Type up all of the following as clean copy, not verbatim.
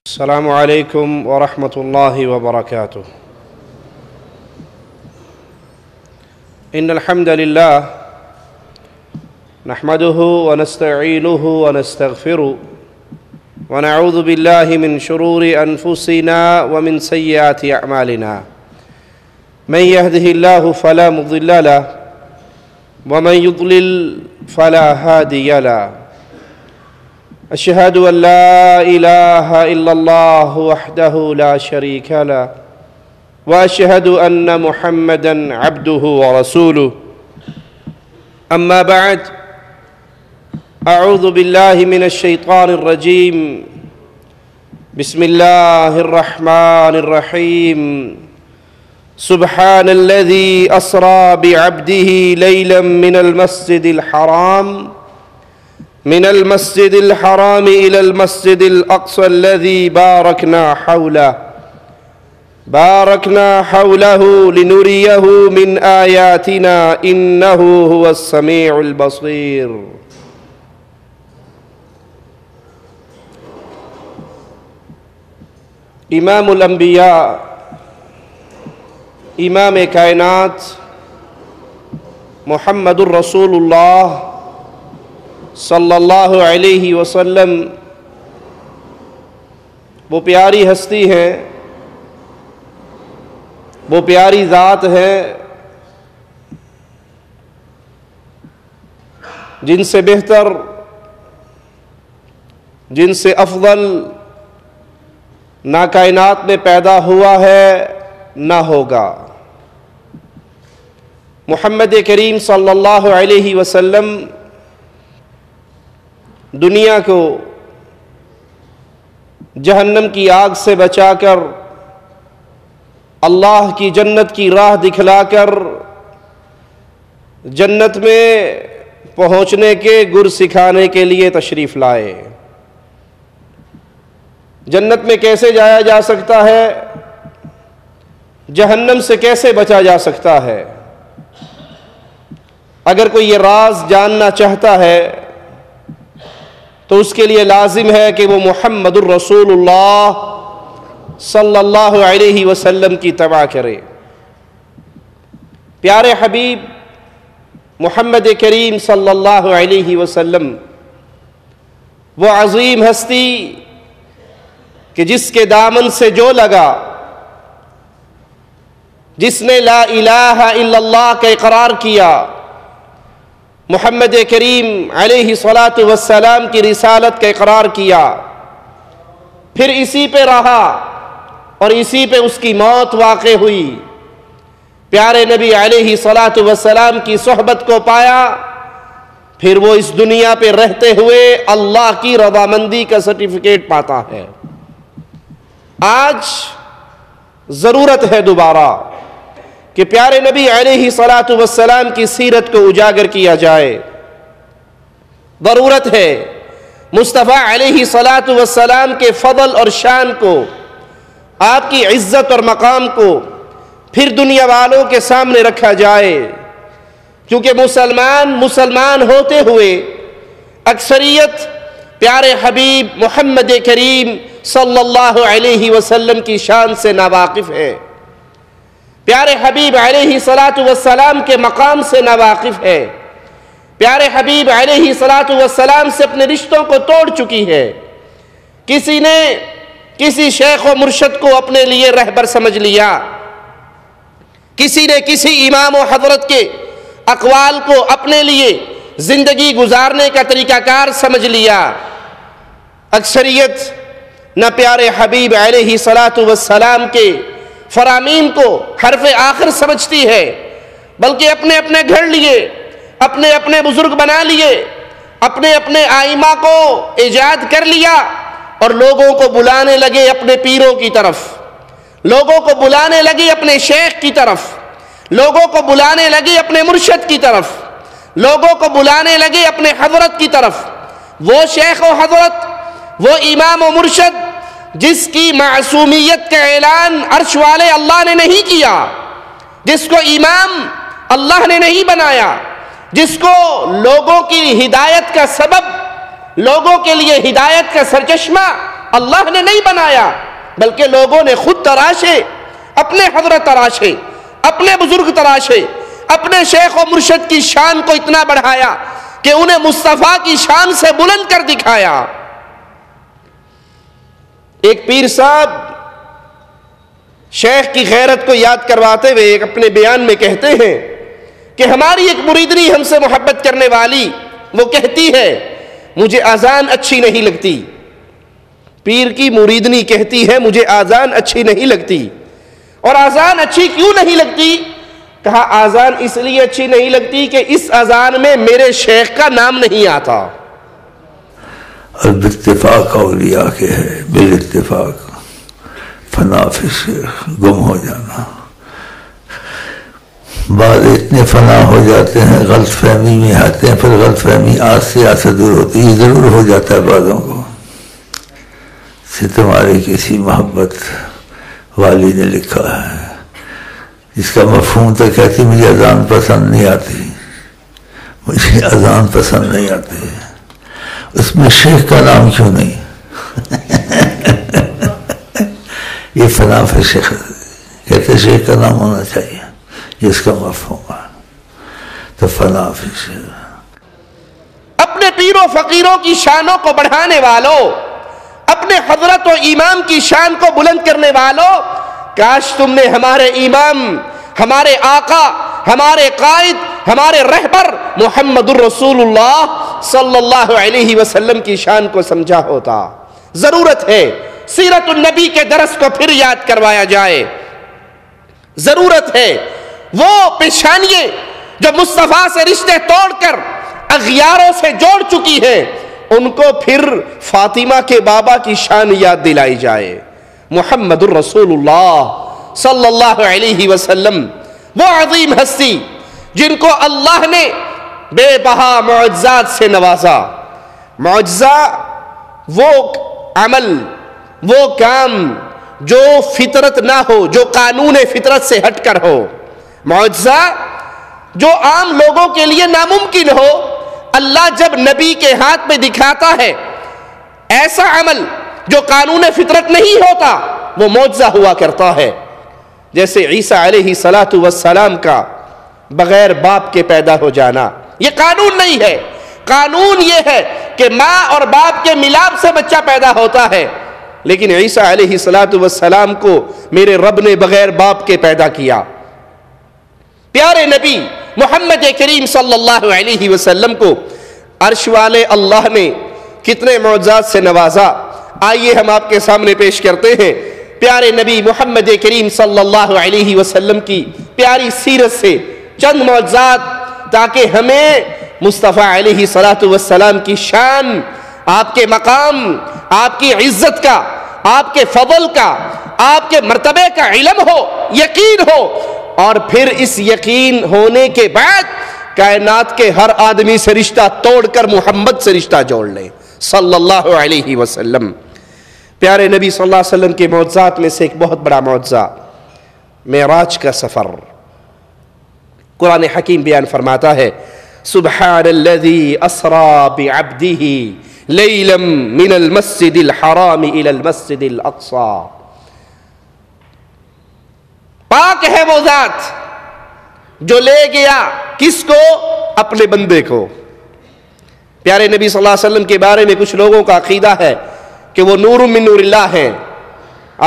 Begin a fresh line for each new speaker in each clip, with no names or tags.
السلام عليكم ورحمة الله وبركاته. إن الحمد لله نحمده ونستعينه ونستغفره ونعوذ بالله من شرور أنفسنا ومن سيئات أعمالنا. من يهده الله فلا مضل له ومن يضلل فلا هادي له. أشهد أن لا إله إلا الله وحده لا شريك له وأشهد أن محمدًا عبده ورسوله. أما بعد، أعوذ بالله من الشيطان الرجيم. بسم الله الرحمن الرحيم. سبحان الذي أسرى بعبده ليلا من المسجد الحرام إلى المسجد الأقصى الذي باركنا حوله لنريه من آياتنا إنه هو السميع البصير. امام الانبیاء، امام کائنات محمد الرسول اللہ صلی اللہ علیہ وسلم وہ پیاری ہستی ہیں، وہ پیاری ذات ہے جن سے بہتر، جن سے افضل نہ کائنات میں پیدا ہوا ہے نہ ہوگا. محمد کریم صلی اللہ علیہ وسلم دنیا کو جہنم کی آگ سے بچا کر، اللہ کی جنت کی راہ دکھلا کر، جنت میں پہنچنے کے گر سکھانے کے لیے تشریف لائے. جنت میں کیسے جایا جا سکتا ہے، جہنم سے کیسے بچا جا سکتا ہے، اگر کوئی یہ راز جاننا چاہتا ہے تو اس کے لیے لازم ہے کہ وہ محمد الرسول اللہ صلی اللہ علیہ وسلم کی اتباع کرے. پیارے حبیب محمد کریم صلی اللہ علیہ وسلم وہ عظیم ہستی کہ جس کے دامن سے جو لگا، جس نے لا الہ الا اللہ کا اقرار کیا، محمد کریم علیہ الصلاۃ والسلام کی رسالت کا اقرار کیا، پھر اسی پہ رہا اور اسی پہ اس کی موت واقع ہوئی، پیارے نبی علیہ الصلاۃ والسلام کی صحبت کو پایا، پھر وہ اس دنیا پہ رہتے ہوئے اللہ کی رضامندی کا سرٹیفکیٹ پاتا ہے. آج ضرورت ہے دوبارہ کہ پیارے نبی علیہ الصلاۃ والسلام کی سیرت کو اجاگر کیا جائے. ضرورت ہے مصطفیٰ علیہ الصلاۃ والسلام کے فضل اور شان کو، آپ کی عزت اور مقام کو پھر دنیا والوں کے سامنے رکھا جائے، کیونکہ مسلمان ہوتے ہوئے اکثریت پیارے حبیب محمد کریم صلی اللہ علیہ وسلم کی شان سے ناواقف ہے، پیارے حبیب علیہ الصلاۃ والسلام کے مقام سے ناواقف ہے، پیارے حبیب علیہ الصلاۃ والسلام سے اپنے رشتوں کو توڑ چکی ہے. کسی نے کسی شیخ و مرشد کو اپنے لیے رہبر سمجھ لیا، کسی نے کسی امام و حضرت کے اقوال کو اپنے لیے زندگی گزارنے کا طریقہ کار سمجھ لیا. اکثریت نہ پیارے حبیب علیہ الصلاۃ والسلام کے فرامین کو حرف آخر سمجھتی ہے، بلکہ اپنے گھر لیے، اپنے بزرگ بنا لیے، اپنے آئمہ کو ایجاد کر لیا اور لوگوں کو بلانے لگے اپنے پیروں کی طرف، لوگوں کو بلانے لگے اپنے شیخ کی طرف، لوگوں کو بلانے لگے اپنے مرشد کی طرف، لوگوں کو بلانے لگے اپنے حضرت کی طرف. وہ شیخ و حضرت، وہ امام و مرشد جس کی معصومیت کا اعلان عرش والے اللہ نے نہیں کیا، جس کو امام اللہ نے نہیں بنایا، جس کو لوگوں کی ہدایت کا سبب، لوگوں کے لیے ہدایت کا سرچشمہ اللہ نے نہیں بنایا بلکہ لوگوں نے خود تراشے، اپنے حضرت تراشے، اپنے بزرگ تراشے، اپنے شیخ و مرشد کی شان کو اتنا بڑھایا کہ انہیں مصطفیٰ کی شان سے بلند کر دکھایا۔ ایک پیر صاحب شیخ کی غیرت کو یاد کرواتے ہوئے ایک اپنے بیان میں کہتے ہیں کہ ہماری ایک مریدنی ہم سے محبت کرنے والی، وہ کہتی ہے مجھے اذان اچھی نہیں لگتی۔ پیر کی مریدنی کہتی ہے مجھے اذان اچھی نہیں لگتی۔ اور اذان اچھی کیوں نہیں لگتی؟ کہا اذان اس لیے اچھی نہیں لگتی کہ اس اذان میں میرے شیخ کا نام نہیں آتا۔
اور باتفاق اولیاء کے ہے، بالاتفاق فنا فی شیخ، گم ہو جانا۔ بعض اتنے فنا ہو جاتے ہیں، غلط فہمی میں آتے ہیں، پھر غلط فہمی آج سے دور ہوتی ہے۔ ضرور ہو جاتا ہے بعضوں کو سے تمہاری کسی محبت والی نے لکھا ہے، جس کا مفہوم تو کہتی مجھے اذان پسند نہیں آتی، مجھے اذان پسند نہیں آتی، اس میں شیخ کا نام کیوں نہیں؟ یہ فنا فی شیخ کہتے شیخ کا نام ہونا چاہیے، جس کا مفہوم ہے تو فنا فی شیخ۔
اپنے پیروں فقیروں کی شانوں کو بڑھانے والوں، اپنے حضرت و امام کی شان کو بلند کرنے والوں، کاش تم نے ہمارے امام، ہمارے آقا، ہمارے قائد، ہمارے رہبر محمد الرسول اللہ صلی اللہ علیہ وسلم کی شان کو سمجھا ہوتا۔ ضرورت ہے سیرت النبی کے درس کو پھر یاد کروایا جائے۔ ضرورت ہے وہ پیشانییں جو مصطفیٰ سے رشتے توڑ کر اغیاروں سے جوڑ چکی ہیں، ان کو پھر فاطمہ کے بابا کی شان یاد دلائی جائے۔ محمد الرسول اللہ صلی اللہ علیہ وسلم وہ عظیم ہستی جن کو اللہ نے بے بہا معجزات سے نوازا۔ معجزہ وہ عمل، وہ کام جو فطرت نہ ہو، جو قانون فطرت سے ہٹ کر ہو۔ معجزہ جو عام لوگوں کے لیے ناممکن ہو، اللہ جب نبی کے ہاتھ میں دکھاتا ہے ایسا عمل جو قانون فطرت نہیں ہوتا، وہ معجزہ ہوا کرتا ہے۔ جیسے عیسیٰ علیہ السلام کا بغیر باپ کے پیدا ہو جانا، یہ قانون نہیں ہے۔ قانون یہ ہے کہ ماں اور باپ کے ملاپ سے بچہ پیدا ہوتا ہے، لیکن عیسیٰ علیہ السلام کو میرے رب نے بغیر باپ کے پیدا کیا۔ پیارے نبی محمد کریم صلی اللہ علیہ وسلم کو عرش والے اللہ نے کتنے معجزات سے نوازا، آئیے ہم آپ کے سامنے پیش کرتے ہیں پیارے نبی محمد کریم صلی اللہ علیہ وسلم کی پیاری سیرت سے چند معجزات، تاکہ ہمیں مصطفیٰ علیہ السلام کی شان، آپ کے مقام، آپ کی عزت کا، آپ کے فضل کا، آپ کے مرتبے کا علم ہو، یقین ہو، اور پھر اس یقین ہونے کے بعد کائنات کے ہر آدمی سے رشتہ توڑ کر محمد سے رشتہ جوڑ لیں صلی اللہ علیہ وسلم۔ پیارے نبی صلی اللہ علیہ وسلم کے معجزات میں سے ایک بہت بڑا معجزہ معراج کا سفر۔ قرآن حکیم بیان فرماتا ہے سبحان الذی اسرا بعبدہ لیلا من المسجد الحرام الى المسجد الاقصى۔ پاک ہے وہ ذات جو لے گیا کس کو؟ اپنے بندے کو۔ پیارے نبی صلی اللہ علیہ وسلم کے بارے میں کچھ لوگوں کا عقیدہ ہے کہ وہ نور من نور اللہ ہیں۔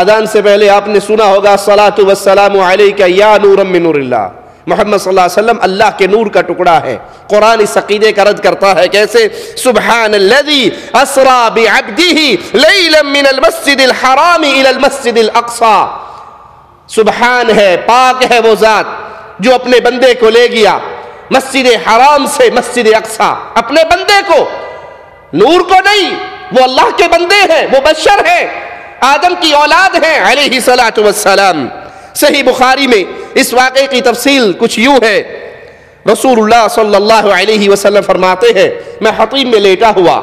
آذان سے پہلے آپ نے سنا ہوگا الصلاۃ والسلام علیک یا نور من نور اللہ۔ محمد صلی اللہ علیہ وسلم اللہ کے نور کا ٹکڑا ہے۔ قرآن اس عقیدے کا رد کرتا ہے، کیسے؟ سبحان الذی اسرا بعبدہ لیلا من المسجد الحرام الى المسجد الاقصى۔ سبحان ہے، پاک ہے وہ ذات جو اپنے بندے کو لے گیا مسجد حرام سے مسجد اقصی، اپنے بندے کو، نور کو نہیں، وہ اللہ کے بندے ہیں، وہ بشر ہیں، آدم کی اولاد ہیں علیہ السلام۔ صحیح بخاری میں اس واقعے کی تفصیل کچھ یوں ہے، رسول اللہ صلی اللہ علیہ وسلم فرماتے ہیں میں حطیم میں لیٹا ہوا،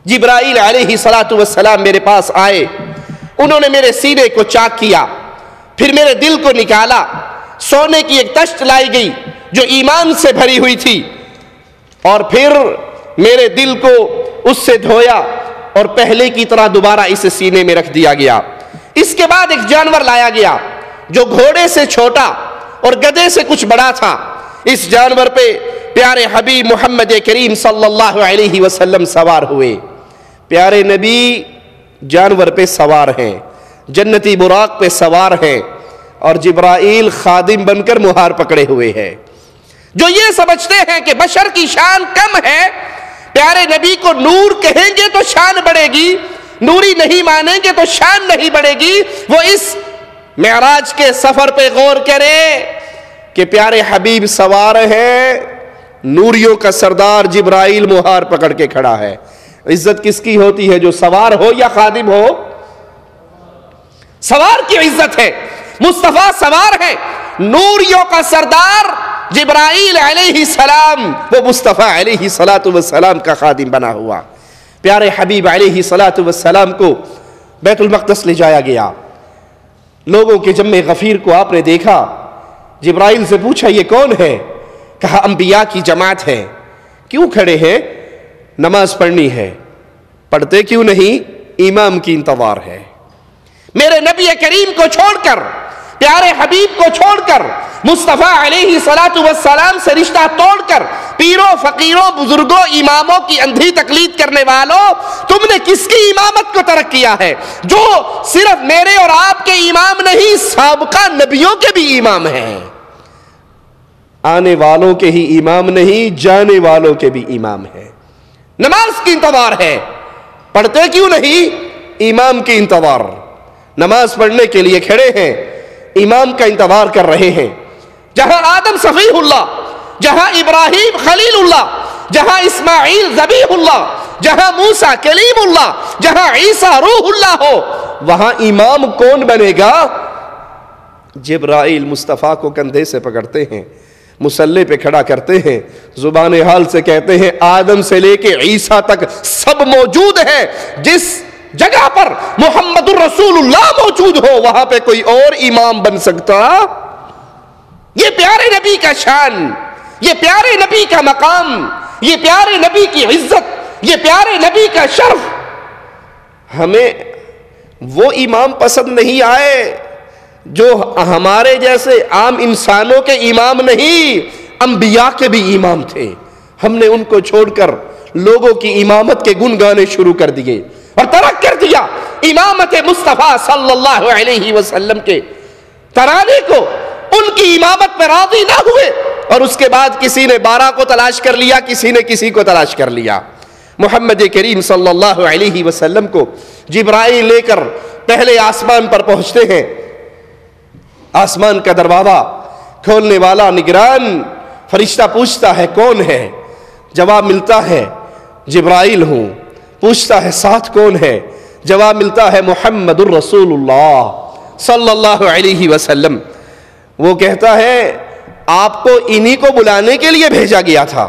جبرائیل علیہ السلام میرے پاس آئے، انہوں نے میرے سینے کو چاک کیا، پھر میرے دل کو نکالا، سونے کی ایک تشت لائی گئی جو ایمان سے بھری ہوئی تھی، اور پھر میرے دل کو اس سے دھویا اور پہلے کی طرح دوبارہ اسے سینے میں رکھ دیا گیا۔ اس کے بعد ایک جانور لایا گیا جو گھوڑے سے چھوٹا اور گدھے سے کچھ بڑا تھا۔ اس جانور پہ پیارے حبیب محمد کریم صلی اللہ علیہ وسلم سوار ہوئے۔ پیارے نبی جانور پہ سوار ہیں، جنتی براق پہ سوار ہیں، اور جبرائیل خادم بن کر مہار پکڑے ہوئے ہیں۔ جو یہ سمجھتے ہیں کہ بشر کی شان کم ہے، پیارے نبی کو نور کہیں گے تو شان بڑھے گی، نوری نہیں مانیں گے تو شان نہیں بڑھے گی، وہ اس معراج کے سفر پہ غور کرے کہ پیارے حبیب سوار ہیں، نوریوں کا سردار جبرائیل مہار پکڑ کے کھڑا ہے۔ عزت کس کی ہوتی ہے، جو سوار ہو یا خادم ہو؟ سوار کی عزت ہے، مصطفیٰ سوار ہے، نوریوں کا سردار جبرائیل علیہ السلام، وہ مصطفیٰ علیہ السلام کا خادم بنا ہوا۔ پیارے حبیب علیہ السلام کو بیت المقدس لے جایا گیا۔ لوگوں کے جمع غفیر کو آپ نے دیکھا، جبرائیل سے پوچھا یہ کون ہے؟ کہا انبیاء کی جماعت ہے۔ کیوں کھڑے ہیں؟ نماز پڑھنی ہے۔ پڑھتے کیوں نہیں؟ امام کی انتظار ہے۔ میرے نبی کریم کو چھوڑ کر، پیارے حبیب کو چھوڑ کر، مصطفیٰ علیہ السلام سے رشتہ توڑ کر، پیروں فقیروں بزرگوں اماموں کی اندھی تقلید کرنے والوں، تم نے کس کی امامت کو ترک کیا ہے؟ جو صرف میرے اور آپ کے امام نہیں، سابقہ نبیوں کے بھی امام ہیں۔ آنے والوں کے ہی امام نہیں، جانے والوں کے بھی امام ہیں۔ نماز کی انتظار ہے، پڑھتے کیوں نہیں؟ امام کی انتظار۔ نماز پڑھنے کے لیے کھڑے ہیں، امام کا انتظار کر رہے ہیں۔ جہاں آدم صفیح اللہ، جہاں ابراہیم خلیل اللہ، جہاں اسماعیل ذبیح اللہ، جہاں موسیٰ کلیم اللہ، جہاں عیسیٰ روح اللہ ہو، وہاں امام کون بنے گا؟ جبرائیل مصطفیٰ کو کندھے سے پکڑتے ہیں، مصلی پہ کھڑا کرتے ہیں، زبان حال سے کہتے ہیں آدم سے لے کے عیسیٰ تک سب موجود ہیں، جس جگہ پر محمد الرسول اللہ موجود ہو وہاں پہ کوئی اور امام بن سکتا؟ یہ پیارے نبی کا شان، یہ پیارے نبی کا مقام، یہ پیارے نبی کی عزت، یہ پیارے نبی کا شرف۔ ہمیں وہ امام پسند نہیں آئے جو ہمارے جیسے عام انسانوں کے امام نہیں، انبیاء کے بھی امام تھے۔ ہم نے ان کو چھوڑ کر لوگوں کی امامت کے گن گانے شروع کر دیے اور ترک کر دیا امامت مصطفیٰ صلی اللہ علیہ وسلم کے ترانے کو۔ ان کی امامت پہ راضی نہ ہوئے اور اس کے بعد کسی نے 12 کو تلاش کر لیا، کسی نے کسی کو تلاش کر لیا۔ محمد کریم صلی اللہ علیہ وسلم کو جبرائیل لے کر پہلے آسمان پر پہنچتے ہیں۔ آسمان کا دروازہ کھولنے والا نگران فرشتہ پوچھتا ہے کون ہے؟ جواب ملتا ہے جبرائیل ہوں۔ پوچھتا ہے ساتھ کون ہے؟ جواب ملتا ہے محمد الرسول اللہ صلی اللہ علیہ وسلم۔ وہ کہتا ہے آپ کو انہی کو بلانے کے لیے بھیجا گیا تھا؟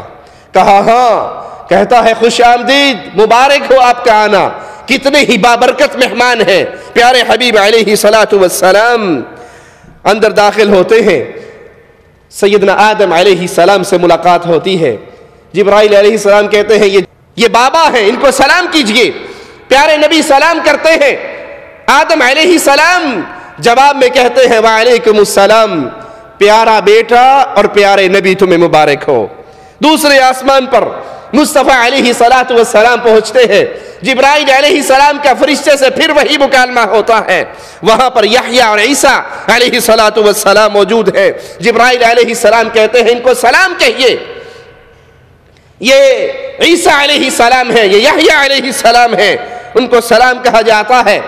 کہا ہاں۔ کہتا ہے خوش آمدید، مبارک ہو آپ کا آنا، کتنے ہی بابرکت مہمان ہیں۔ پیارے حبیب علیہ السلام اندر داخل ہوتے ہیں، سیدنا آدم علیہ السلام سے ملاقات ہوتی ہے۔ جبرائیل علیہ السلام کہتے ہیں یہ بابا ہیں، ان کو سلام کیجئے۔ پیارے نبی سلام کرتے ہیں۔ آدم علیہ السلام جواب میں کہتے ہیں وعلیکم السلام، پیارا بیٹا اور پیارے نبی تمہیں مبارک ہو۔ دوسرے آسمان پر مصطفیٰ علیہ السلام پہنچتے ہیں۔ جبرائیل علیہ السلام کا فرشتے سے پھر وہی مکالمہ ہوتا ہے۔ وہاں پر یحییٰ اور عیسیٰ علیہ السلام موجود ہے۔ جبرائیل علیہ السلام کہتے ہیں ان کو سلام کہیے، یہ عیسیٰ علیہ السلام ہے، یہ یحییٰ علیہ السلام ہے۔ ان کو سلام کہا جاتا ہے۔